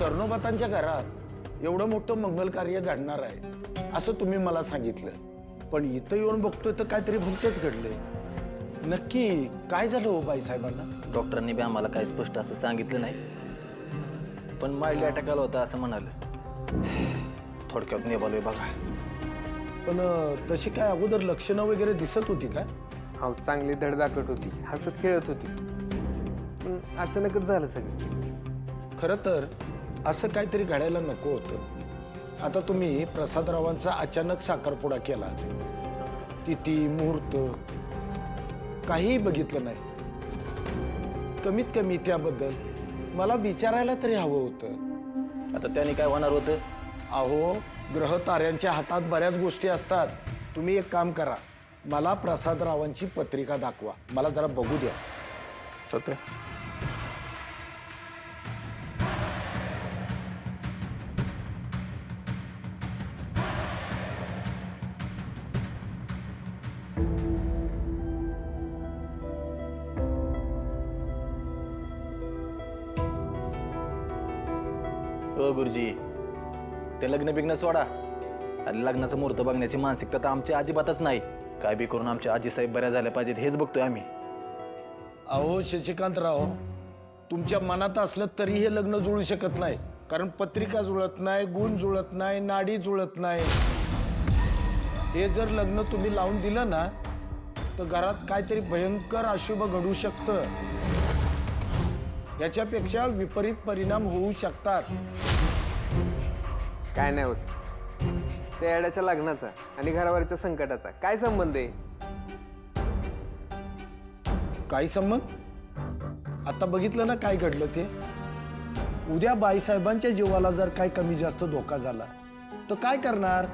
कर्णोबातांच्या घरात एवढं मोठं मंगल कार्य घडणार आहे असं तुम्ही मला सांगितलं, पण इथं येऊन बघतोय तर काहीतरी भलतंच घडलंय. नक्की काय झालं हो बाईसाहेबांना? डॉक्टरांनी बी आम्हाला काही स्पष्ट असं सांगितलं नाही, पण माइल्ड अटॅक आला होता असं म्हणाले. थोडक्यात निभालोय बघा. पण तशी काय अगोदर लक्षणं वगैरे दिसत होती का? हो, चांगली धडधाकट होती, हसत खेळत होती, पण अचानकच झालं सगळं. खरं तर असं काहीतरी घडायला नको होतं. आता तुम्ही प्रसादरावांचा अचानक साखरपुडा केला, तिथी मुहूर्त काहीही बघितलं नाही. कमीत कमी त्याबद्दल मला विचारायला तरी हवं होतं. आता त्याने काय होणार होतं? अहो, ग्रह ताऱ्यांच्या हातात बऱ्याच गोष्टी असतात. तुम्ही एक काम करा, मला प्रसादरावांची पत्रिका दाखवा, मला जरा बघू द्या. सत्य हो गुरुजी, ते लग्न बिग्न सोडा आणि लग्नाचं मुहूर्त बघण्याची मानसिकता तर आमची अजिबातच नाही. काय बी करून आमच्या आजीसाहेब बऱ्या झाल्या पाहिजेत हेच बघतोय आम्ही. अहो शशिकांतराव, तुमच्या मनात असलं तरी हे लग्न जुळू शकत नाही, कारण पत्रिका जुळत नाही, गुण जुळत नाही, नाडी जुळत नाही. हे जर लग्न तुम्ही लावून दिलं ना तर घरात काहीतरी भयंकर अशुभ घडू शकतं. याच्यापेक्षा विपरीत परिणाम होऊ शकतात. काय नाही होत. त्या येड्याच्या लग्नाचा आणि घरावरच्या संकटाचा काय संबंध आहे? काय संबंध? आता बघितलं ना काय घडलं ते. उद्या बाईसाहेबांच्या जीवाला जर काय कमी जास्त धोका झाला तर काय करणार?